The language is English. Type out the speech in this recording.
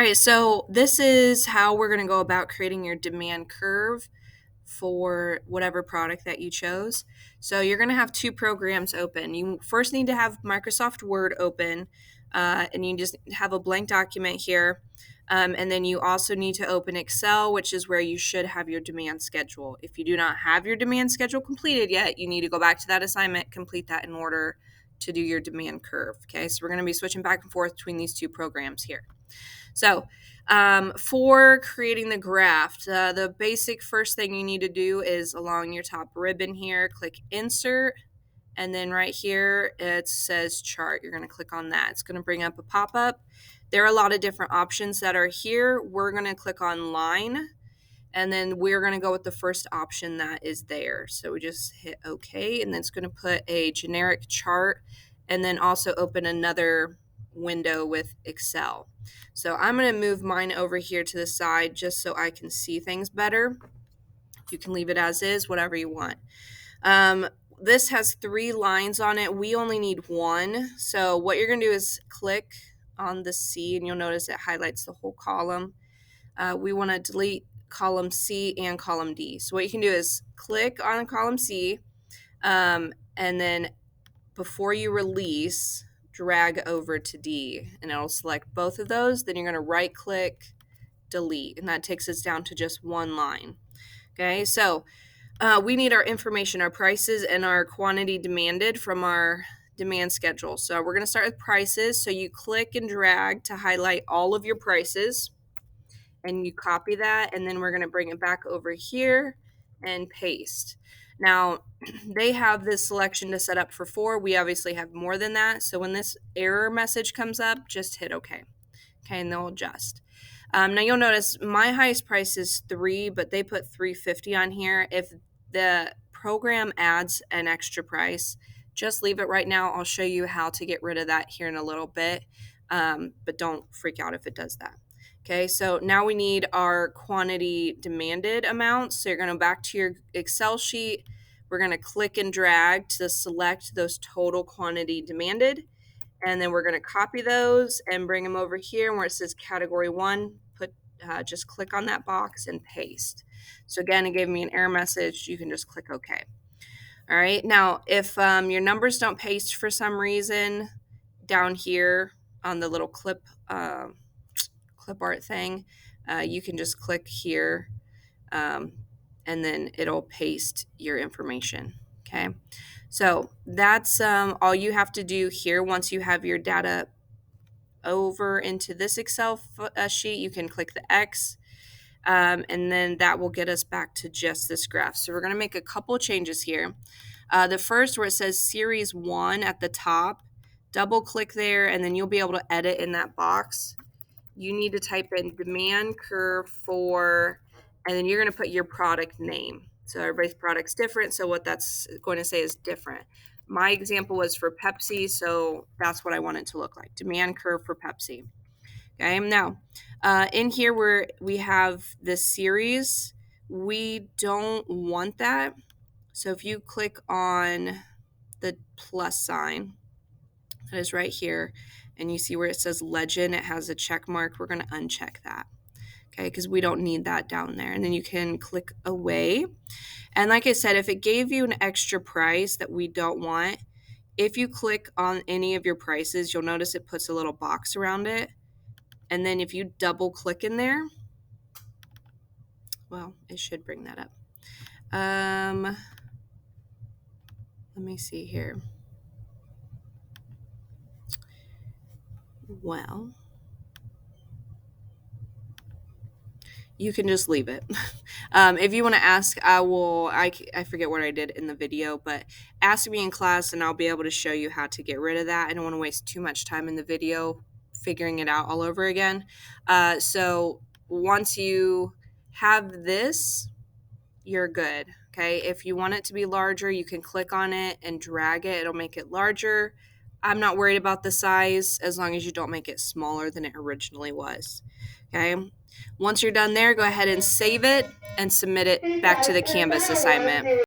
All right, so this is how we're going to go about creating your demand curve for whatever product that you chose. So you're going to have two programs open. You first need to have Microsoft Word open, and you just have a blank document here. And then you also need to open Excel, which is where you should have your demand schedule. If you do not have your demand schedule completed yet, you need to go back to that assignment, complete that in order to do your demand curve. Okay, so we're going to be switching back and forth between these two programs here. So, for creating the graph, the basic first thing you need to do is along your top ribbon here, click Insert, and then right here it says Chart. You're going to click on that. It's going to bring up a pop-up. There are a lot of different options that are here. We're going to click on Line, and then we're going to go with the first option that is there. So we just hit OK, and then it's going to put a generic chart, and then also open another window with Excel. So I'm going to move mine over here to the side just so I can see things better. You can leave it as is, whatever you want. This has 3 lines on it. We only need 1. So what you're going to do is click on the C, and you'll notice it highlights the whole column. We want to delete column C and column D. So what you can do is click on column C, and then before you release, drag over to D, and it'll select both of those. Then you're going to right click, delete, and that takes us down to just 1 line. Okay, so we need our information, our prices, and our quantity demanded from our demand schedule. So we're going to start with prices. So you click and drag to highlight all of your prices, and you copy that, and then we're going to bring it back over here and paste. Now, they have this selection to set up for 4. We obviously have more than that. So when this error message comes up, just hit OK. Okay, and they'll adjust. Now you'll notice my highest price is 3, but they put $3.50 on here. If the program adds an extra price, just leave it right now. I'll show you how to get rid of that here in a little bit, but don't freak out if it does that. Okay, so now we need our quantity demanded amounts. So you're going to back to your Excel sheet. We're going to click and drag to select those total quantity demanded. And then we're going to copy those and bring them over here where it says category 1. Just click on that box and paste. So again, it gave me an error message. You can just click OK. All right. Now, if your numbers don't paste for some reason, down here on the little clip art thing, you can just click here, and then it'll paste your information. Okay. So that's all you have to do here. Once you have your data over into this Excel sheet, you can click the X, and then that will get us back to just this graph. So we're going to make a couple changes here. The first, where it says Series 1 at the top, double click there, and then you'll be able to edit in that box. You need to type in demand curve for, and then you're going to put your product name. So everybody's product's different, so what that's going to say is different. My example was for Pepsi, so that's what I want it to look like. Demand curve for Pepsi. Okay, now in here where we have this series, we don't want that. So if you click on the plus sign that is right here, and you see where it says legend, it has a check mark. We're going to uncheck that. Okay, because we don't need that down there. And then you can click away. And like I said, if it gave you an extra price that we don't want, if you click on any of your prices, you'll notice it puts a little box around it. And then if you double click in there, well, it should bring that up. Let me see here. Well, you can just leave it. If you want to ask, I forget what I did in the video, but ask me in class and I'll be able to show you how to get rid of that. I don't want to waste too much time in the video figuring it out all over again. So once you have this, you're good. Okay. If you want it to be larger, you can click on it and drag it. It'll make it larger. I'm not worried about the size as long as you don't make it smaller than it originally was. Okay. Once you're done there, go ahead and save it and submit it back to the Canvas assignment.